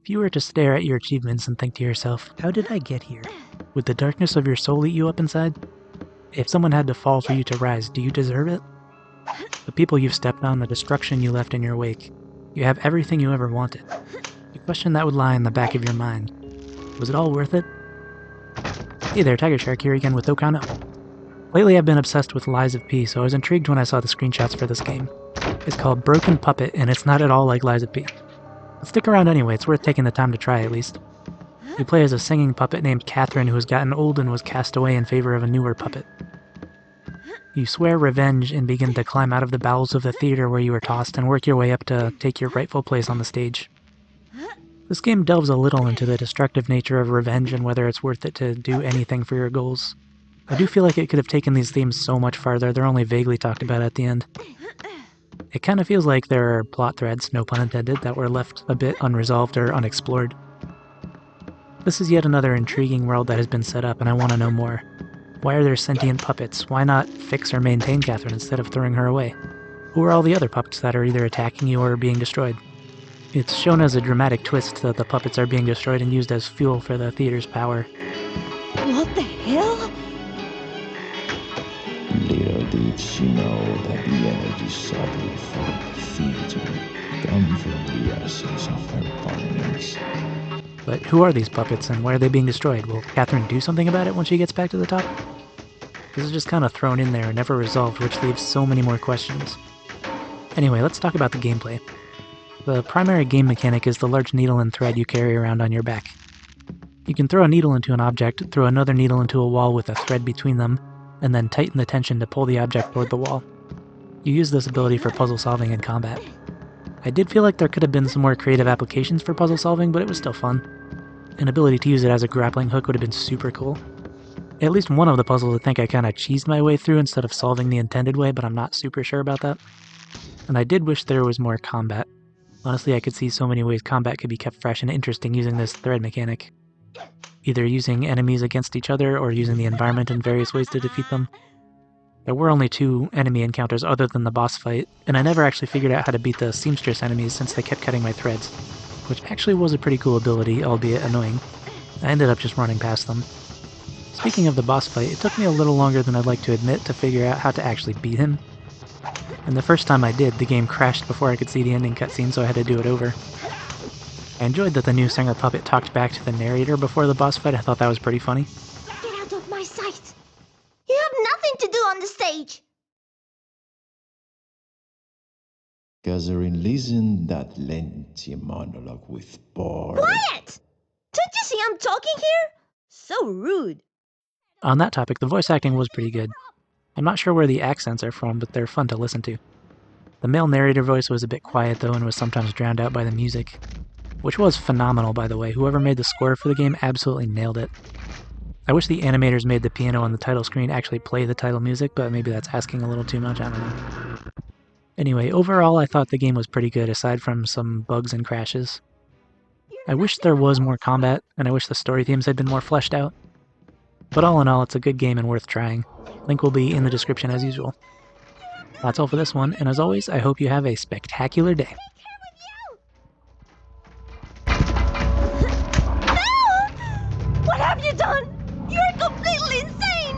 If you were to stare at your achievements and think to yourself, how did I get here? Would the darkness of your soul eat you up inside? If someone had to fall for you to rise, do you deserve it? The people you've stepped on, the destruction you left in your wake. You have everything you ever wanted. The question that would lie in the back of your mind. Was it all worth it? Hey there, TigerShark here again with Okano. Lately I've been obsessed with Lies of P, so I was intrigued when I saw the screenshots for this game. It's called Broken Puppet, and it's not at all like Lies of P. But stick around anyway, it's worth taking the time to try at least. You play as a singing puppet named Catherine who has gotten old and was cast away in favor of a newer puppet. You swear revenge and begin to climb out of the bowels of the theater where you were tossed and work your way up to take your rightful place on the stage. This game delves a little into the destructive nature of revenge and whether it's worth it to do anything for your goals. I do feel like it could have taken these themes so much farther, they're only vaguely talked about at the end. It kind of feels like there are plot threads, no pun intended, that were left a bit unresolved or unexplored. This is yet another intriguing world that has been set up, and I want to know more. Why are there sentient puppets? Why not fix or maintain Catherine instead of throwing her away? Who are all the other puppets that are either attacking you or being destroyed? It's shown as a dramatic twist that the puppets are being destroyed and used as fuel for the theater's power. What the hell? Little did she know that the energy supply from the theater come from the essence of her partners. But who are these puppets and why are they being destroyed? Will Catherine do something about it when she gets back to the top? This is just kind of thrown in there and never resolved, which leaves so many more questions. Anyway, let's talk about the gameplay. The primary game mechanic is the large needle and thread you carry around on your back. You can throw a needle into an object, throw another needle into a wall with a thread between them, and then tighten the tension to pull the object toward the wall. You use this ability for puzzle solving and combat. I did feel like there could have been some more creative applications for puzzle solving, but it was still fun. An ability to use it as a grappling hook would have been super cool. At least one of the puzzles I think I kind of cheesed my way through instead of solving the intended way, but I'm not super sure about that. And I did wish there was more combat. Honestly, I could see so many ways combat could be kept fresh and interesting using this thread mechanic. Either using enemies against each other or using the environment in various ways to defeat them. There were only 2 enemy encounters other than the boss fight, and I never actually figured out how to beat the seamstress enemies since they kept cutting my threads, which actually was a pretty cool ability, albeit annoying. I ended up just running past them. Speaking of the boss fight, it took me a little longer than I'd like to admit to figure out how to actually beat him. And the first time I did, the game crashed before I could see the ending cutscene, so I had to do it over. I enjoyed that the new singer puppet talked back to the narrator before the boss fight. I thought that was pretty funny. Get out of my sight! You have nothing to do on the stage! Catherine listened that lengthy monologue with bored. Quiet! Don't you see I'm talking here? So rude. On that topic, the voice acting was pretty good. I'm not sure where the accents are from, but they're fun to listen to. The male narrator voice was a bit quiet though and was sometimes drowned out by the music. Which was phenomenal, by the way. Whoever made the score for the game absolutely nailed it. I wish the animators made the piano on the title screen actually play the title music, but maybe that's asking a little too much, I don't know. Anyway, overall I thought the game was pretty good aside from some bugs and crashes. I wish there was more combat, and I wish the story themes had been more fleshed out. But all in all, it's a good game and worth trying. Link will be in the description as usual. That's all for this one, and as always, I hope you have a spectacular day. What have you done? You're completely insane!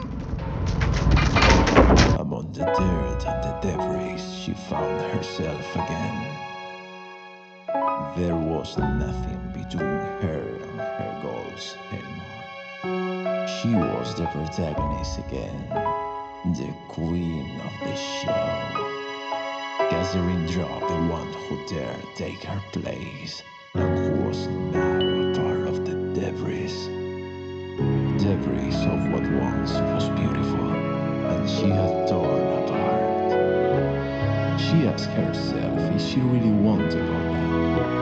Among the dirt and the debris, she found herself again. There was nothing between her and her goals anymore. She was the protagonist again, the queen of the show. Catherine dropped the one who dared take her place, and who was now a part of the debris. Debris of what once was beautiful, and she had torn apart. She asked herself if she really wanted to go down.